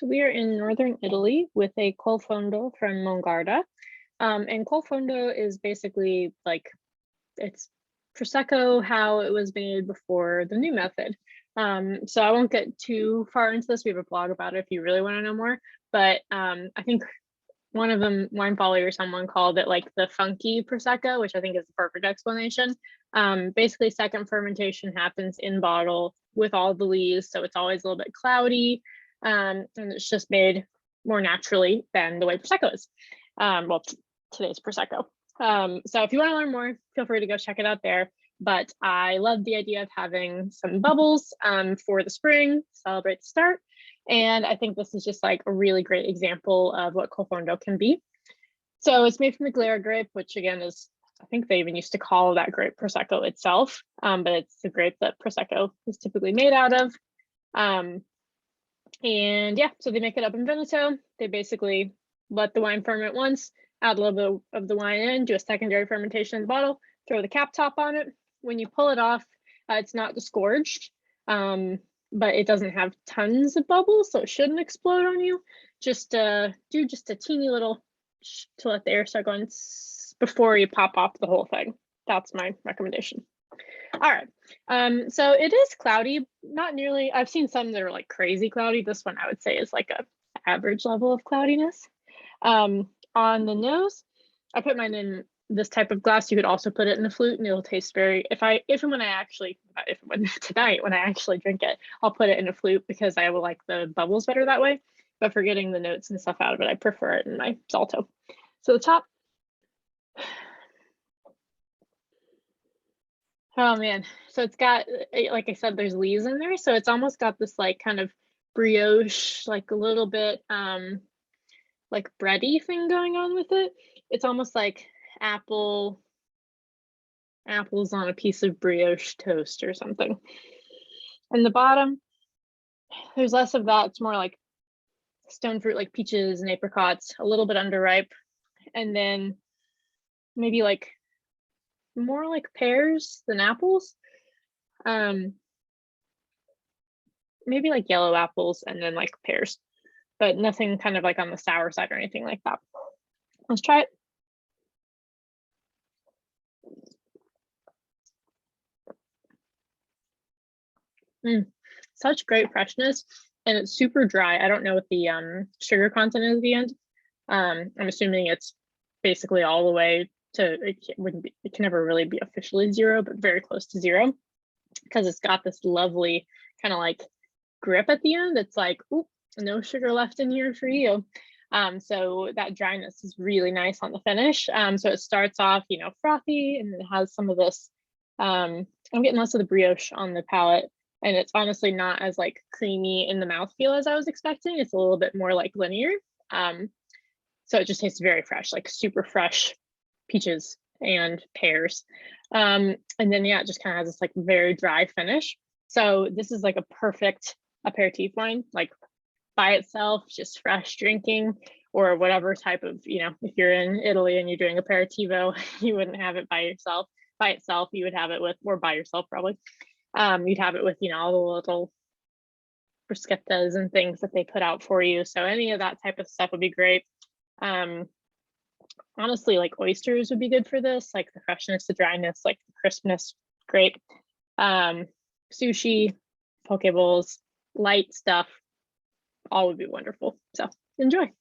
So we are in northern Italy with a Col Fondo from Mongarda. And Col Fondo is basically like, it's Prosecco how it was made before the new method. So I won't get too far into this. We have a blog about it if you really want to know more. But I think one of them, Wine Folly or someone, called it like the funky Prosecco, which I think is the perfect explanation. Basically, second fermentation happens in bottle with all the lees, so it's always a little bit cloudy, and it's just made more naturally than the way Prosecco is. Well, today's Prosecco. So if you want to learn more, feel free to go check it out there. But I love the idea of having some bubbles for the spring, celebrate the start. And I think this is just like a really great example of what Col Fondo can be. So it's made from the Glera grape, which again is, I think they even used to call that grape Prosecco itself, but it's the grape that Prosecco is typically made out of. And yeah, so they make it up in Veneto. They basically let the wine ferment once, add a little bit of the wine in, do a secondary fermentation in the bottle, throw the cap top on it. When you pull it off, it's not disgorged, but it doesn't have tons of bubbles, so it shouldn't explode on you. Just do just a teeny little to let the air start going before you pop off the whole thing. That's my recommendation. All right, so it is cloudy, not nearly, I've seen some that are like crazy cloudy. This one I would say is like a average level of cloudiness. On the nose, I put mine in this type of glass. You could also put it in a flute and it'll taste very, if and when tonight when I actually drink it, I'll put it in a flute because I will like the bubbles better that way. But for getting the notes and stuff out of it, I prefer it in my Salto. So the top, oh man, so it's got, like I said, there's leaves in there, so it's almost got this like kind of brioche, like a little bit like bready thing going on with it. It's almost like apples on a piece of brioche toast or something. And the bottom, there's less of that. It's more like stone fruit, like peaches and apricots, a little bit underripe, and then maybe like more like pears than apples. Maybe like yellow apples and then like pears, but nothing kind of like on the sour side or anything like that. Let's try it. Such great freshness, and it's super dry. I don't know what the sugar content is at the end. I'm assuming it's basically all the way to, it can never really be officially zero, but very close to zero, because it's got this lovely kind of like grip at the end. It's like, oop, no sugar left in here for you. So that dryness is really nice on the finish. So it starts off, you know, frothy, and then it has some of this, I'm getting less of the brioche on the palate, and it's honestly not as like creamy in the mouthfeel as I was expecting. It's a little bit more like linear. So it just tastes very fresh, like super fresh peaches and pears. And then yeah, it just kind of has this like very dry finish. So this is like a perfect aperitif wine, like by itself, just fresh drinking, or whatever type of, you know, if you're in Italy and you're doing aperitivo, you wouldn't have it by yourself. By itself, you would have it with, or by yourself probably. You'd have it with, you know, all the little bruschettas and things that they put out for you. So any of that type of stuff would be great. Honestly, like oysters would be good for this, like the freshness, the dryness, like the crispness, great. Sushi, poke bowls, light stuff, all would be wonderful. So enjoy.